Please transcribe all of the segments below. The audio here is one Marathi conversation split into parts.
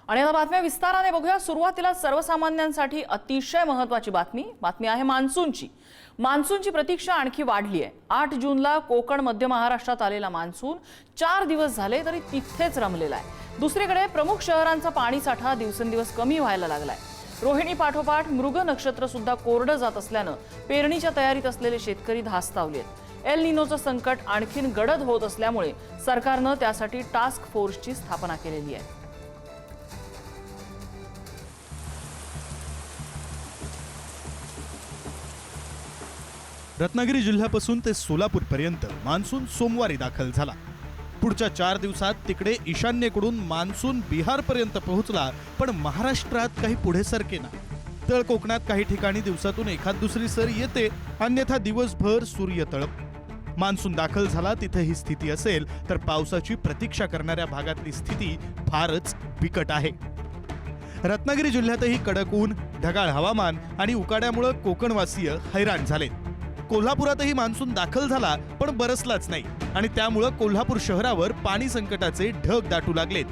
आणि आता बातम्या विस्ताराने बघूया। सुरुवातीला सर्वसामान्यांसाठी अतिशय महत्त्वाची बातमी आहे मान्सूनची। मान्सूनची प्रतीक्षा आणखी वाढली आहे। 8 जूनला कोकण मध्य महाराष्ट्रात आलेला मान्सून 4 दिवस झाले तरी तिथेच रमलेला आहे। दुसरीकडे प्रमुख शहरांचा पाणीसाठा दिवसेंदिवस कमी व्हायला लागलाय। रोहिणी पाठोपाठ मृग नक्षत्र सुद्धा कोरडं जात असल्यानं पेरणीच्या तयारीत असलेले शेतकरी धास्तावलेत। एल निनोचं संकट आणखीन गडद होत असल्यामुळे सरकारनं त्यासाठी टास्क फोर्सची स्थापना केलेली आहे। रत्नागिरी जिल्ह्यापासून ते सोलापूर पर्यंत मान्सून सोमवारी दाखल झाला। पुढच्या 4 दिवसात तिकडे ईशान्येकडून मान्सून बिहार पर्यंत पोहोचला, पण महाराष्ट्रात काही पुढे सरकेना। तळ कोकणात काही ठिकाणी दिवसातून एखाद दुसरी सर येते, अन्यथा दिवसभर सूर्य तळप। मान्सून दाखल झाला तिथे ही स्थिती असेल तर पावसाची प्रतीक्षा करणाऱ्या भागातली स्थिती फारच बिकट आहे। रत्नागिरी जिल्ह्यातही कडक ऊन, ढगाळ हवामान आणि उकाड्यामुळे कोकणवासीय हैराण झाले। कोल्हापुरातही मान्सून दाखल झाला पण बरसलाच नाही आणि त्यामुळे कोल्हापूर शहरावर पाणी संकटाचे ढग दाटू लागलेत।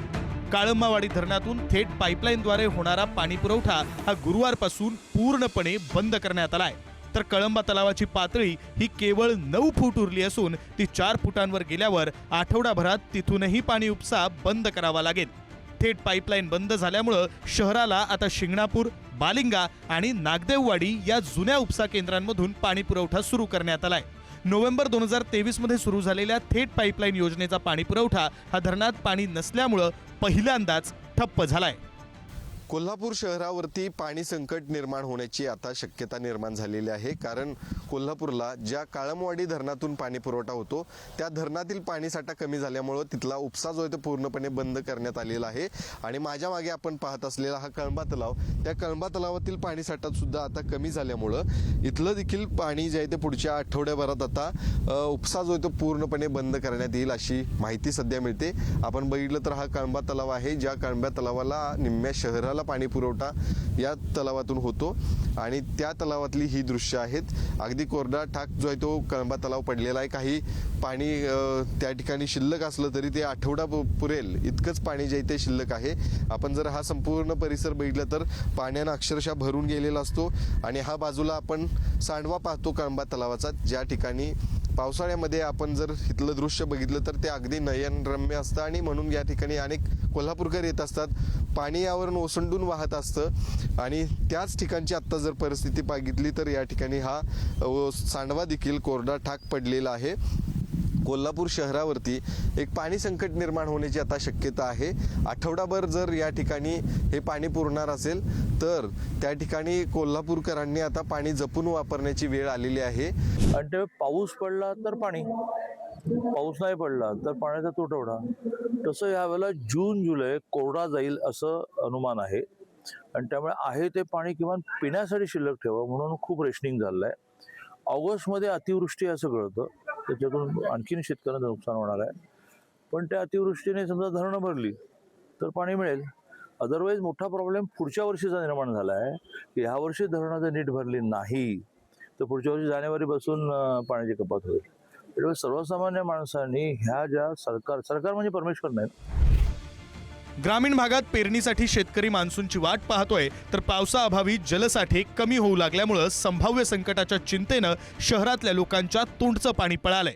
काळंबावाडी धरणातून थेट पाईपलाईनद्वारे होणारा पाणी पुरवठा हा गुरुवारपासून पूर्णपणे बंद करण्यात आलाय, तर कळंबा तलावाची पातळी ही केवळ 9 फूट उरली असून ती 4 फुटांवर गेल्यावर आठवडाभरात तिथूनही पाणी उपसा बंद करावा लागेल। थेट पाईपलाईन बंद झाल्यामुळे शहराला आता शिंगणापूर, बालिंगा आणि नागदेववाडी या जुन्या उपसा केंद्रांमधून पाणी पुरवठा सुरू करण्यात आलाय। नोव्हेंबर 2023 मध्ये सुरू झालेल्या थेट पाईपलाईन योजनेचा पाणी पुरवठा हा धरणात पाणी नसल्यामुळे पहिल्यांदाच ठप्प झालाय। कोल्हापूर शहरावरती पाणी संकट निर्माण होण्याची आता शक्यता निर्माण झालेली आहे, कारण कोल्हापूरला ज्या काळंबवाडी धरणातून पाणी पुरवठा होतो त्या धरणातील पाणीसाठा कमी झाल्यामुळे तिथला उपसा जो आहे तो पूर्णपणे बंद करण्यात आलेला आहे। आणि माझ्या मागे आपण पाहत असलेला हा कळंबा तलाव, त्या कळंबा तलावातील पाणीसाठा सुद्धा आता कमी झाल्यामुळं इथलं देखील पाणी जे आहे ते पुढच्या आठवड्याभरात आता उपसा जो आहे तो पूर्णपणे बंद करण्यात येईल अशी माहिती सध्या मिळते। आपण बघितलं तर हा कळंबा तलाव आहे, ज्या कळंबा तलावाला निम्म्या शहराला पाणी पुरवठा या तलावातून होतो आणि त्या तलावातली ही दृश्य आहेत। अगदी कोरडा ठाक जो आहे तो कळंबा तलाव पडलेला आहे। काही पाणी त्या ठिकाणी शिल्लक असलं तरी ते आठवडा पुरेल इतकंच पाणी जे ते शिल्लक आहे। आपण जर हा संपूर्ण परिसर बघितला तर पाण्यानं अक्षरशः भरून गेलेला असतो आणि हा बाजूला आपण सांडवा पाहतो कळंबा तलावाचा, ज्या ठिकाणी पावसाळ्यामध्ये आपण जर इथलं दृश्य बघितलं तर ते अगदी नयनरम्य असतं आणि म्हणून या ठिकाणी अनेक कोल्हापूरकर येत असतात। पाणी यावरून ओसंडून वाहत असतं आणि त्याच ठिकाणची आत्ता जर परिस्थिती बघितली तर या ठिकाणी हा सांडवा देखील कोरडा ठाक पडलेला आहे। कोल्हापूर शहरावरती एक पाणी संकट निर्माण होण्याची आता शक्यता आहे। आठवडाभर जर या ठिकाणी हे पाणी पुरणार असेल तर त्या ठिकाणी कोल्हापूरकरांनी आता पाणी जपून वापरण्याची वेळ आलेली आहे। आणि ते पाऊस पडला तर पाणी, पाऊस नाही पडला तर पाण्याचा तुटवडा। तसं यावेळेला जून जुलै कोरडा जाईल असं अनुमान आहे आणि त्यामुळे आहे ते पाणी किमान पिण्यासाठी शिल्लक ठेवा म्हणून खूप रेशनिंग झालं आहे। ऑगस्टमध्ये अतिवृष्टी असं कळतं, त्याच्यातून आणखीन शेतकऱ्यांचं नुकसान होणार आहे, पण त्या अतिवृष्टीने समजा धरणं भरली तर पाणी मिळेल। अदरवाईज मोठा प्रॉब्लेम पुढच्या वर्षीचा निर्माण झाला आहे की ह्या वर्षी धरणं जर नीट भरली नाही तर पुढच्या वर्षी जानेवारीपासून पाण्याची कपात होईल। त्यामुळे सर्वसामान्य माणसांनी ह्या ज्या सरकार म्हणजे परमेश्वर नाही। ग्रामीण भागात पेरणीसाठी शेतकरी मान्सूनची वाट पाहतोय, तर पावसाअभावी जलसाठे कमी होऊ लागल्यामुळे संभाव्य संकटाच्या चिंतेनं शहरातल्या लोकांच्या तोंडचं पाणी पळालंय।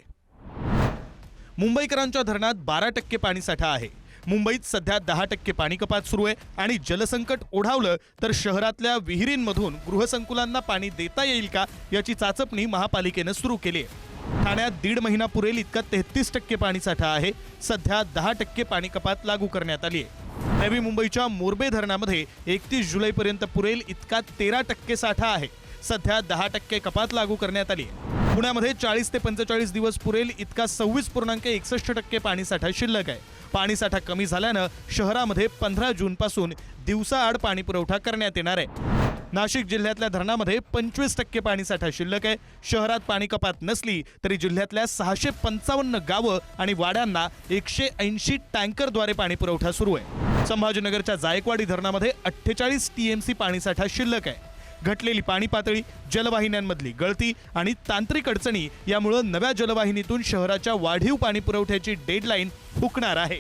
मुंबईकरांच्या धरणात 12% पाणीसाठा आहे। मुंबईत सध्या 10% पाणी कपात सुरू आहे आणि जलसंकट ओढावलं तर शहरातल्या विहिरींमधून गृहसंकुलांना पाणी देता येईल का याची चाचपणी महापालिकेनं सुरू केली आहे। ठाण्यात 1.5 महिना पुरेल इतका 33% पाणीसाठा आहे। सध्या 10% पाणी कपात लागू करण्यात आली आहे। नवी मुंबईच्या मोरबे धरणामध्ये 31 जुलैपर्यंत पुरेल इतका 13% साठा आहे। सध्या 10% कपात लागू करण्यात आली आहे। पुण्यामध्ये 40 ते 45 दिवस पुरेल इतका 26.61% पाणीसाठा शिल्लक आहे। पाणीसाठा कमी झाल्यानं शहरामध्ये 15 जून पासून दिवसाआड पाणी पुरवठा करण्यात येणार आहे। नाशिक जिल्ह्यातल्या धरणामध्ये 25% पाणीसाठा शिल्लक आहे। शहरात पाणी कपात नसली तरी जिल्ह्यातल्या 655 गावं आणि वाड्यांना 180 टँकरद्वारे पाणी पुरवठा सुरू आहे। संभाजीनगरच्या जायकवाडी धरणामध्ये 48 TMC पाणीसाठा शिल्लक आहे। घटलेली पाणी पातळी, जलवाहिन्यांमधली गळती आणि तांत्रिक अडचणी यामुळे नव्या जलवाहिनीतून शहराच्या वाढीव पाणी पुरवठ्याची डेडलाईन हुकणार आहे।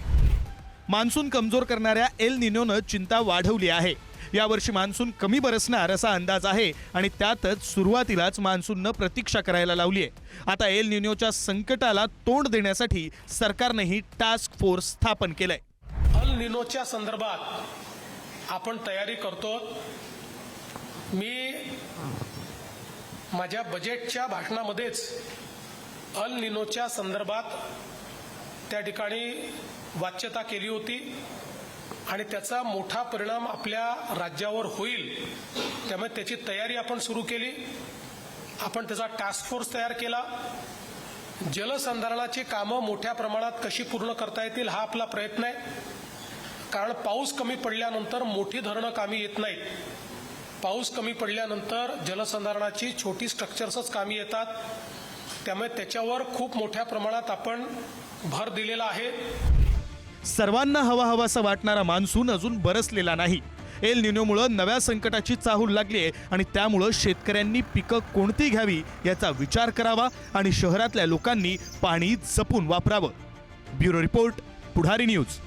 मान्सून कमजोर करणाऱ्या एल निनोनं चिंता वाढवली आहे. यावर्षी मान्सून कमी बरसणार असा अंदाज आहे आणि त्यातच सुरुवातीलाच मान्सूननं प्रतीक्षा करायला लावली आहे. आता एल निनोच्या संकटाला तोंड देण्यासाठी सरकारनेही टास्क फोर्स स्थापन केलंय. अल निनोच्या संदर्भात आपण तयारी करतो. मी माझ्या बजेटच्या भाषणामध्येच अल निनोच्या संदर्भात त्या ठिकाणी वाच्यता केली होती आणि त्याचा मोठा परिणाम आपल्या राज्यावर होईल. त्यामुळे त्याची तयारी आपण सुरू केली. आपण त्याचा टास्क फोर्स तयार केला. जलसंधारणाची कामं मोठ्या प्रमाणात कशी पूर्ण करता येतील हा आपला प्रयत्न आहे. कारण पाऊस कमी पडल्यानंतर मोठी धरणं कामी येत नाहीत. पाऊस कमी पडल्यानंतर जलसंधारणाची छोटी स्ट्रक्चर्सच कामी येतात. त्यामुळे त्याच्यावर खूप मोठ्या प्रमाणात आपण भर दिलेला आहे. सर्वांना हवाहवासा वाटणारा मान्सून अजून बरसलेला नाही. एल निनोमुळे नव्या संकटाची चाहूल लागली आहे आणि त्यामुळं शेतकऱ्यांनी पिकं कोणती घ्यावी याचा विचार करावा आणि शहरातल्या लोकांनी पाणी जपून वापरावं. ब्युरो रिपोर्ट, पुढारी न्यूज.